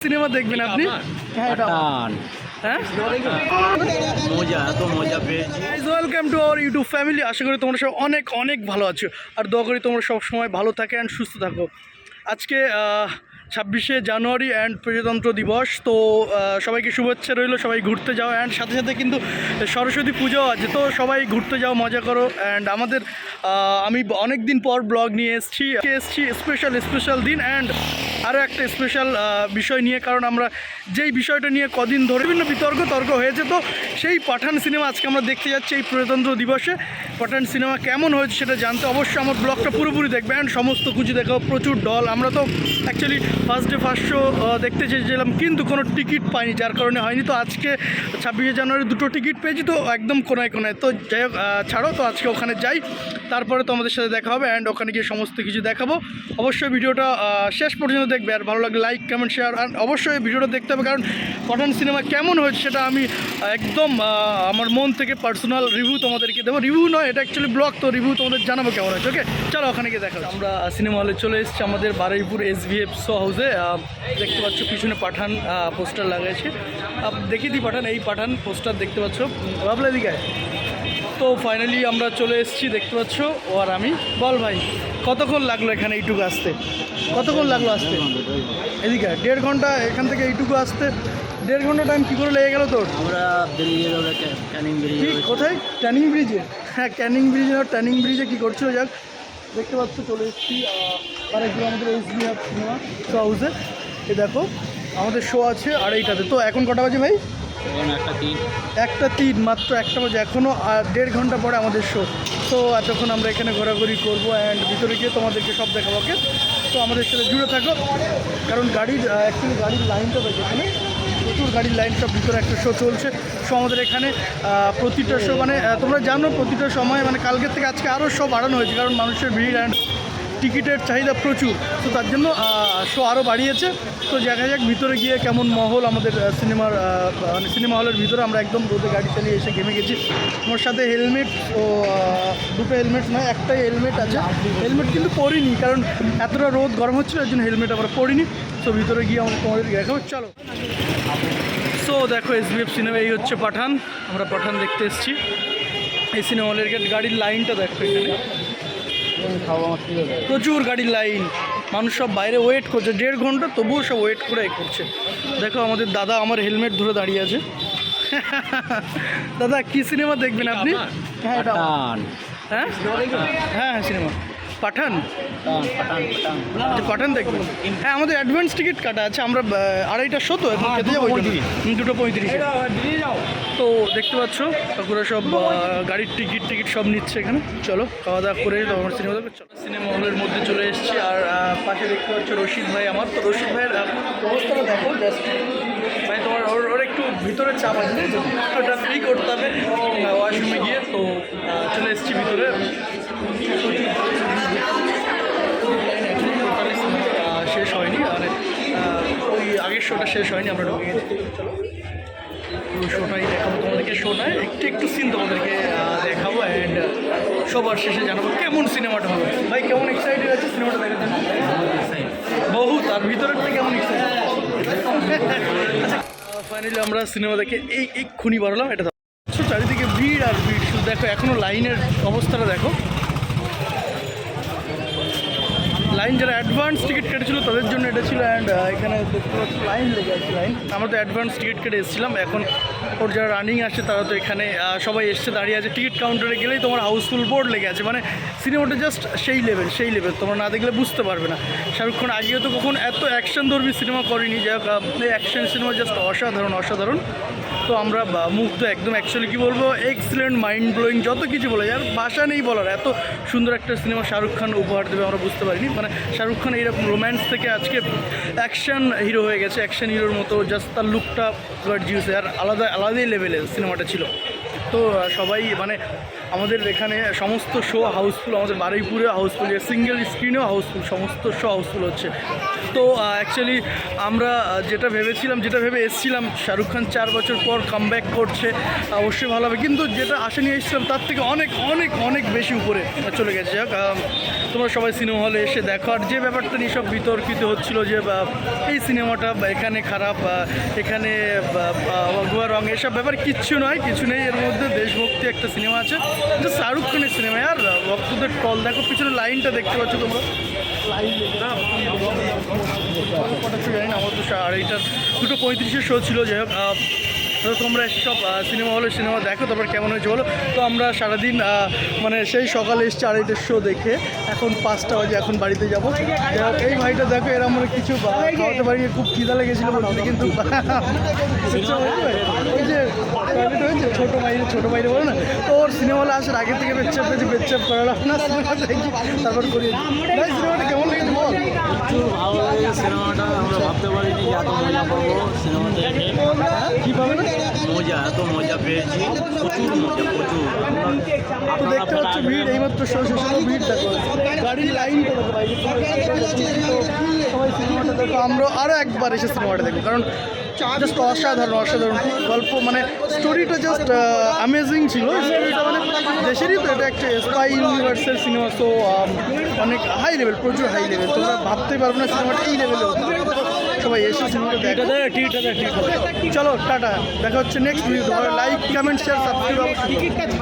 Cinema দেখবেন আপনি? হ্যাঁ welcome to our YouTube family. আশা করি তোমরা সব অনেক অনেক ভালো আছো আর দোয়া করি তোমরা সব সময় ভালো থাকে অ্যান্ড সুস্থ থাকো। আজকে 26শে জানুয়ারি অ্যান্ড প্রজাতন্ত্র দিবস। তো সবাইকে শুভেচ্ছা রইলো, সবাই ঘুরতে যাও অ্যান্ড সাথে সাথে কিন্তু সরস্বতী পুজোও আছে, তো সবাই ঘুরতে যাও, মজা করো। অ্যান্ড আমাদের আমি অনেক দিন পর ব্লগ নিয়ে এসেছি স্পেশাল দিন অ্যান্ড আরও একটা স্পেশাল বিষয় নিয়ে, কারণ আমরা যেই বিষয়টা নিয়ে কদিন ধরে বিভিন্ন তর্ক হয়েছে, তো সেই পাঠান সিনেমা আজকে আমরা দেখতে যাচ্ছি এই প্রজাতন্ত্র দিবসে। পাঠান সিনেমা কেমন হয়েছে সেটা জানতে অবশ্যই আমার ব্লগটা পুরোপুরি দেখবে অ্যান্ড সমস্ত কিছু দেখো। প্রচুর দল, আমরা তো অ্যাকচুয়ালি ফার্স্ট শো দেখতে চেয়েছিলাম কিন্তু কোনো টিকিট পাইনি, যার কারণে হয়নি। তো আজকে 26শে জানুয়ারি দুটো টিকিট পেয়েছি, তো একদম কোনায় তো যাই হোক, ছাড়ো। তো আজকে ওখানে যাই, তারপরে তো আমাদের সাথে দেখা হবে অ্যান্ড ওখানে গিয়ে সমস্ত কিছু দেখাবো। অবশ্যই ভিডিওটা শেষ পর্যন্ত দেখবে আর ভালো লাগলে লাইক কমেন্ট শেয়ার, আর অবশ্যই ভিডিওটা দেখতে হবে, কারণ পাঠান সিনেমা কেমন হয়েছে সেটা আমি একদম আমার মন থেকে পার্সোনাল রিভিউ তোমাদেরকে দেবো। রিভিউ নয়, এটা অ্যাকচুয়ালি ব্লগ, তো রিভিউ তোমাদের জানাবো কেমন হয়েছে। ওকে চলো ওখানে গিয়ে দেখা। আমরা সিনেমা হলে চলে এসেছি আমাদের বারুইপুর SVF শো হাউসে। দেখতে পাচ্ছ পিছনে পাঠান পোস্টার লাগাইছে, দেখিয়ে দিই পাঠান, এই পাঠান পোস্টার দেখতে পাচ্ছ ভাবলে দিকে। তো ফাইনালি আমরা চলে এসেছি, দেখতে পাচ্ছ ও আর আমি। বল ভাই, কতক্ষণ লাগলো এখানে এইটুকু আসতে? কতক্ষণ লাগলো আসতে এদিকে? 1.5 ঘন্টা এখান থেকে এইটুকু আসতে। 1.5 ঘন্টা টাইম কী করে লেগে গেল তোর? আমরা ক্যানিং ব্রিজ। কোথায়? ক্যানিং ব্রিজে? হ্যাঁ ক্যানিং ব্রিজে, ট্যানিং ব্রিজে কী করছিল? যাক, দেখতে পাচ্ছ চলে এসেছি আরেকদিন আমাদের SVF সিনেমা শো হাউসে। এ দেখো আমাদের শো আছে 2:30-তে। তো এখন কটা বাজে ভাই? 1:03, মাত্র 1টা বাজে। এখনও 1.5 ঘন্টা পরে আমাদের শো। তো এতক্ষণ আমরা এখানে ঘোরাঘুরি করবো অ্যান্ড ভিতরে গিয়ে তোমাদেরকে সব দেখাবো। ওকে, তো আমাদের সাথে জুড়ে থাকো, কারণ অ্যাকচুয়ালি গাড়ির লাইনটা রয়েছে এখানে, প্রচুর গাড়ির লাইন, সব ভিতরে একটা শো চলছে। শো আমাদের এখানে প্রতিটা শো মানে তোমরা জানো প্রতিটা সময় মানে কালকের থেকে আজকে আরও শো বাড়ানো হয়েছে, কারণ মানুষের ভিড় অ্যান্ড টিকিটের চাহিদা প্রচুর, তো তার জন্য শো আরও বাড়িয়েছে। তো দেখা যাক ভিতরে গিয়ে কেমন মহল আমাদের সিনেমা হলের ভিতরে। আমরা একদম রোদে গাড়ি চালিয়ে এসে ঘেমে গেছি। আমার সাথে হেলমেট ও দুটো হেলমেট নয়, একটাই হেলমেট আছে। হেলমেট কিন্তু পরিনি, কারণ এতটা রোদ গরম হচ্ছিল, এর জন্য হেলমেট আমরা পরিনি। তো ভিতরে গিয়ে তোমাদেরকে দেখাবো, চলো। সো দেখো SVF সিনেমা, এই হচ্ছে পাঠান। আমরা পাঠান দেখতে এসেছি এই সিনেমা হলের। গাড়ির লাইনটা দেখো, এখানে প্রচুর গাড়ির লাইন, মানুষ সব বাইরে ওয়েট করছে 1.5 ঘন্টা, তবুও সব ওয়েট করে করছে। দেখো আমাদের দাদা আমার হেলমেট ধরে দাঁড়িয়ে আছে। দাদা কি সিনেমা দেখবেন আপনি? হ্যাঁ হ্যাঁ সিনেমা পাঠান। পাঠান দেখবেন? হ্যাঁ আমাদের অ্যাডভান্স টিকিট কাটা আছে, আমরা 2:30 শো, তো এখন খেতে যাবো 2:35। তো দেখতে পাচ্ছ কাকুরা সব গাড়ির টিকিট সব নিচ্ছে এখানে। চলো খাওয়া দাওয়া করে আমার সিনেমা দেখবে। চলো সিনেমা হলের মধ্যে চলে এসেছি, আর পাশে দেখতে পাচ্ছ রশিদ ভাই আমার। তো রশিদ ভাইয়ের অবস্থাটা দেখো, জাস্ট মানে তোমার ওর একটু ভিতরে চাপ আছে, ওটা ফ্রি করতে হবে ওয়াশরুমে গিয়ে। তো চলে এসেছি ভিতরে। শেষ হয়নি, মানে ওই আগের শোটা শেষ হয়নি, আমরা ঢুকে গেছি। চলো পুরো শোটাই দেখাবো তোমাদেরকে। শোটায় একটু সিন তোমাদেরকে দেখাবো অ্যান্ড সবার শেষে জানাবো কেমন সিনেমাটা হবে। ভাই কেমন এক্সাইটেড আছে সিনেমাটা দেখার জন্য? বহুত। আর ভিতরের থেকে কেমন এক্সাইটেড? আচ্ছা ফাইনালি আমরা সিনেমা দেখে এক্ষুনি বাড়লাম। এটা চারিদিকে ভিড় আর ভিড়, শুধু দেখো এখনও লাইনের অবস্থাটা দেখো। লাইন যারা অ্যাডভান্স টিকিট কেটেছিল তাদের জন্য এটা ছিল, অ্যান্ড এখানে দেখতে পাচ্ছি লাইন লেগে আছে। আমরা তো অ্যাডভান্স টিকিট কেটে এসেছিলাম, এখন ওর যারা রানিং আসছে তারা তো এখানে সবাই এসছে দাঁড়িয়ে আছে। টিকিট কাউন্টারে গেলেই তোমার হাউসফুল বোর্ড লেগে আছে, মানে সিনেমাটা জাস্ট সেই লেভেল তোমরা না দেখলে বুঝতে পারবে না। শাহরুখ খান আগেও তো কখন এত অ্যাকশন ধর্মী সিনেমা করেনি, যাই হোক এই অ্যাকশন সিনেমা জাস্ট অসাধারণ। তো আমরা মুগ্ধ একদম, অ্যাকচুয়ালি কী বলবো, এক্সিলেন্ট, মাইন্ড ব্লোয়িং, যত কিছু বলা যায়, আর ভাষা নেই বলার। এত সুন্দর একটা সিনেমা শাহরুখ খান উপহার দেবে আমরা বুঝতে পারিনি। মানে শাহরুখ খান এইরকম রোম্যান্স থেকে আজকে অ্যাকশন হিরো হয়ে গেছে, অ্যাকশন হিরোর মতো। জাস্ট তার লুকটা গর্জিয়াস, আর আলাদাই লেভেলের সিনেমাটা ছিল। তো সবাই মানে আমাদের এখানে সমস্ত শো হাউসফুল, আমাদের বারুইপুরে হাউসফুল, সিঙ্গেল স্ক্রিনেও হাউসফুল, সমস্ত শো হাউসফুল হচ্ছে। তো অ্যাকচুয়ালি আমরা যেটা ভেবেছিলাম, যেটা ভেবে এসেছিলাম, শাহরুখ খান 4 বছর পর কামব্যাক করছে, অবশ্যই ভালো হবে, কিন্তু যেটা আশা নিয়ে এসেছিলাম তার থেকে অনেক অনেক অনেক বেশি উপরে চলে গেছে। যাক, তোমরা সবাই সিনেমা হলে এসে দেখো। আর যে ব্যাপারটা নিয়ে সব বিতর্কিত হচ্ছিল যে এই সিনেমাটা এখানে খারাপ, এখানে ভুয়া রং, এসব ব্যাপার কিচ্ছু নয়, কিছু নেই। এর মধ্যে দেশভক্তি একটা সিনেমা আছে, যে শাহরুখ খানের সিনেমা। আর ভক্তদের টল দেখো, পিছনে লাইনটা দেখতে পাচ্ছ তোমরা, লাইন জানি না, আমার তো 2:30টার 2:35 শো ছিল। যাই হোক, তো তোমরা সব সিনেমা হলে সিনেমা দেখো, তারপর কেমন হয়েছে বলো। তো আমরা সারাদিন মানে সেই সকালে এসছি 2:30টার শো দেখে, এখন 5টা বাজে, এখন বাড়িতে যাবো। এই ভাইটা দেখো, এরা আমরা কিছু খাওয়াতে পারিনি, খুব খিদা লেগেছিলো বলতে, কিন্তু ওই যে টয়লেট হয়েছে, ছোটো বাইরে বলো না, তো ওর সিনেমা হলে আসার আগে থেকে পেচ্ছাপ করালাম না, সিনেমা দেখি তারপর করিয়ে। ভাই সিনেমাটা কেমন লেগেছে বল? প্রচুর ভালো লাগে সিনেমাটা, আমরা ভাবতে পারিনি যে এত মজা পাবো সিনেমাতে দেখে। কী পাবে না মজা, এত মজা পেয়েছি, প্রচুর মজা, প্রচুর। তো দেখতে পাচ্ছ ভিড়, এইমাত্র শো শেষ হলো, ভিড় দেখো, গাড়ির লাইনটা দেখো বাইরে। তো সবাই সিনেমাটা দেখো, আমরা আরও একবার এসে সিনেমাটা দেখবো, কারণ জাস্ট অসাধারণ অসাধারণ গল্প, মানে স্টোরিটা জাস্ট অ্যামেজিং ছিল। স্টোরিটা মানে দেশেরই তো, এটা একটা স্পাই ইউনিভার্সের সিনেমা, তো অনেক হাই লেভেল, প্রচুর হাই লেভেল, তোমরা ভাবতেই পারবে না সিনেমাটা এই লেভেলে হতো। সবাই এসে সিনেমাটা দেখো। চলো টাটা, দেখা হচ্ছে next video. Like, comment, share, subscribe.